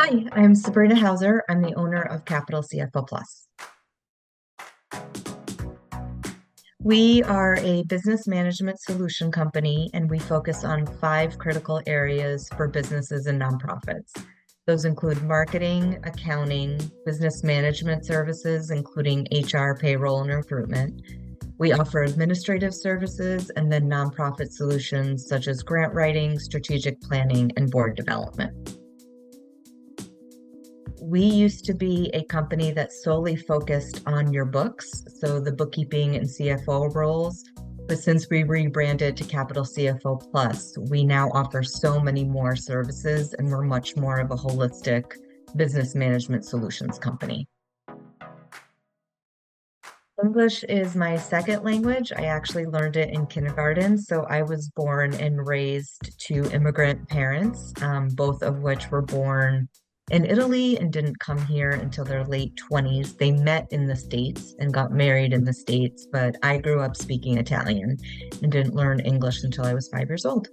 Hi, I'm Sabrina Houser. I'm the owner of Capital CFO Plus. We are a business management solution company, and we focus on five critical areas for businesses and nonprofits. Those include marketing, accounting, business management services, including HR, payroll, and recruitment. We offer administrative services and then nonprofit solutions such as grant writing, strategic planning, and board development. We used to be a company that solely focused on your books, so the bookkeeping and CFO roles. But since we rebranded to Capital CFO Plus, we now offer so many more services and we're much more of a holistic business management solutions company. English is my second language. I actually learned it in kindergarten. So I was born and raised to immigrant parents, both of which were born in Italy and didn't come here until their late 20s. They met in the States and got married in the States, but I grew up speaking Italian and didn't learn English until I was 5 years old.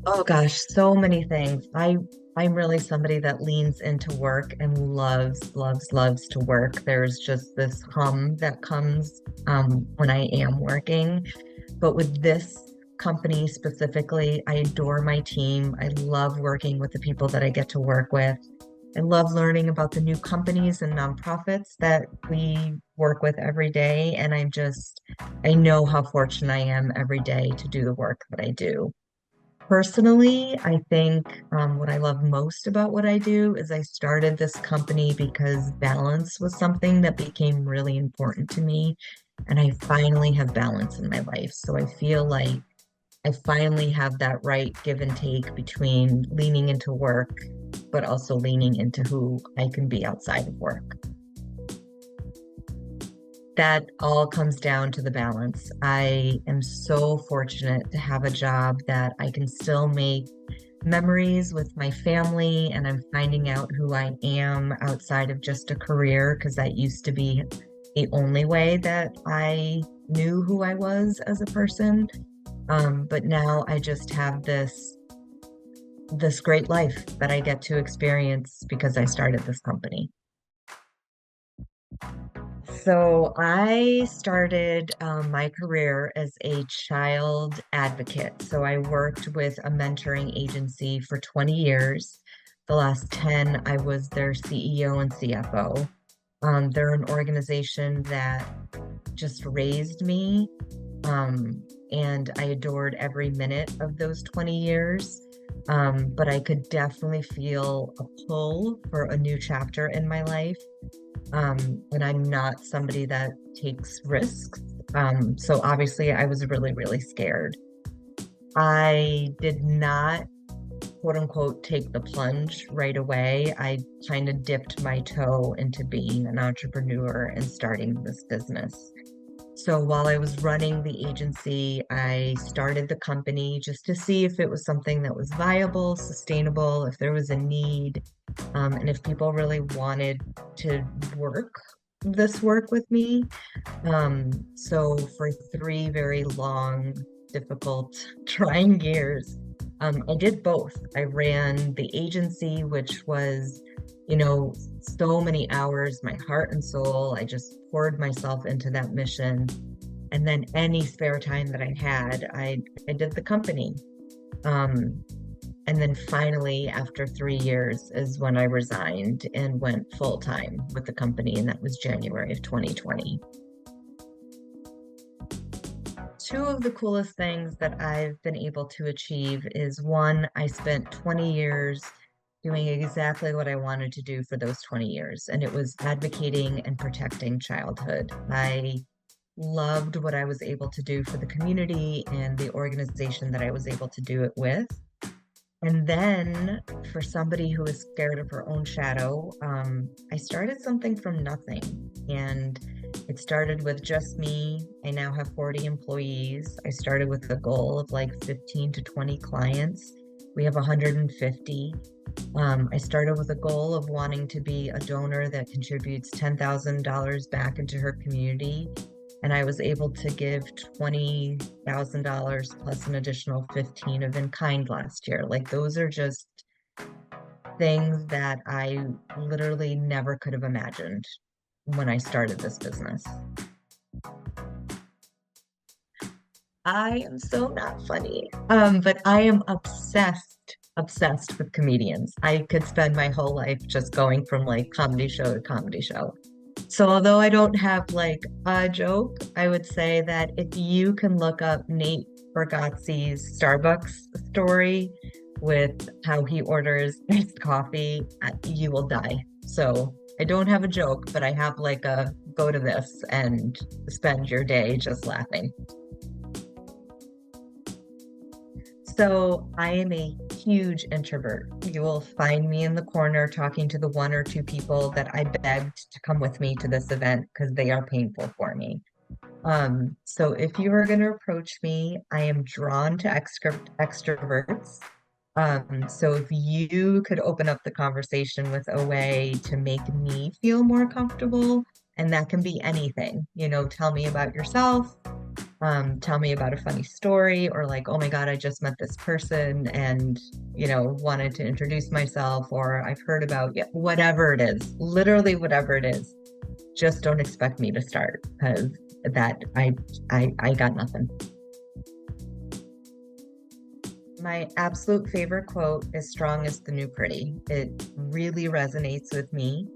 Oh gosh, so many things. I'm really somebody that leans into work and loves to work. There's just this hum that comes when I am working. But with this company specifically, I adore my team. I love working with the people that I get to work with. I love learning about the new companies and nonprofits that we work with every day. And I know how fortunate I am every day to do the work that I do. Personally, I think what I love most about what I do is I started this company because balance was something that became really important to me. And I finally have balance in my life. So I feel like I finally have that right give and take between leaning into work, but also leaning into who I can be outside of work. That all comes down to the balance. I am so fortunate to have a job that I can still make memories with my family, and I'm finding out who I am outside of just a career because that used to be the only way that I knew who I was as a person. But now I just have this great life that I get to experience because I started this company. So I started my career as a child advocate. So I worked with a mentoring agency for 20 years. The last 10, I was their CEO and CFO. They're an organization that just raised me, and I adored every minute of those 20 years. But I could definitely feel a pull for a new chapter in my life. And I'm not somebody that takes risks. So obviously I was really scared. I did not, quote unquote, take the plunge right away. I kind of dipped my toe into being an entrepreneur and starting this business. So while I was running the agency, I started the company just to see if it was something that was viable, sustainable, if there was a need, and if people really wanted to work this work with me. So for 3 very long, difficult, trying years, I did both. I ran the agency, which was, so many hours, my heart and soul. I just poured myself into that mission. And then any spare time that I had, I did the company. Um, and then finally, after 3 years, is when I resigned and went full time with the company, and that was January of 2020. Two of the coolest things that I've been able to achieve is one, I spent 20 years doing exactly what I wanted to do for those 20 years, and it was advocating and protecting childhood. I loved what I was able to do for the community and the organization that I was able to do it with. And then for somebody who is scared of her own shadow, I started something from nothing. And it started with just me. I now have 40 employees. I started with a goal of like 15 to 20 clients. We have 150. I started with a goal of wanting to be a donor that contributes $10,000 back into her community. and I was able to give $20,000 plus an additional 15 of in kind last year. Like those are just things that I literally never could have imagined when I started this business. I am so not funny. But I am obsessed with comedians. I could spend my whole life just going from like comedy show to comedy show. So although I don't have like a joke, I would say that if you can look up Nate Bargatze's Starbucks story with how he orders iced coffee, you will die. So I don't have a joke, but I have like a go to this and spend your day just laughing. So I am a huge introvert. You will find me in the corner talking to the one or two people that I begged to come with me to this event because they are painful for me. So if you are going to approach me, I am drawn to extroverts. So if you could open up the conversation with a way to make me feel more comfortable, and that can be anything, tell me about yourself, tell me about a funny story, or like, oh my God, I just met this person and, wanted to introduce myself, or I've heard about, yeah, whatever it is, literally whatever it is. Just don't expect me to start because that I got nothing. My absolute favorite quote is strong as the new pretty. It really resonates with me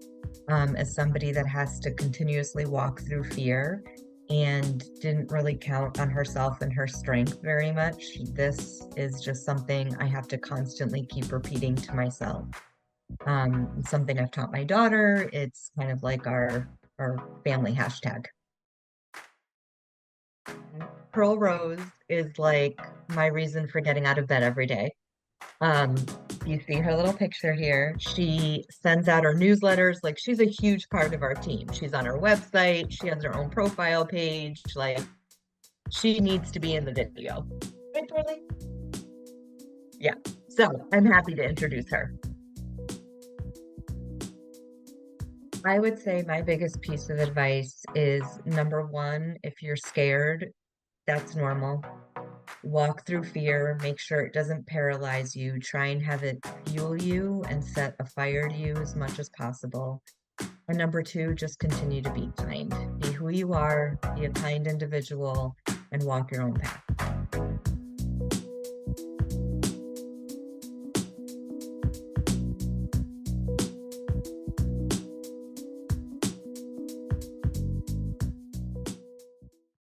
as somebody that has to continuously walk through fear and didn't really count on herself and her strength very much. This is just something I have to constantly keep repeating to myself. It's something I've taught my daughter. It's kind of like our family hashtag. Pearl Rose is like my reason for getting out of bed every day. Um, you see her little picture here. She sends out her newsletters. Like she's a huge part of our team. She's on her website. She has her own profile page. Like she needs to be in the video. Right, Dorley? Yeah. So I'm happy to introduce her. I would say my biggest piece of advice is number one, if you're scared, that's normal. Walk through fear, make sure it doesn't paralyze you. Try and have it fuel you and set a fire to you as much as possible. And number two, just continue to be kind. Be who you are, be a kind individual, and walk your own path.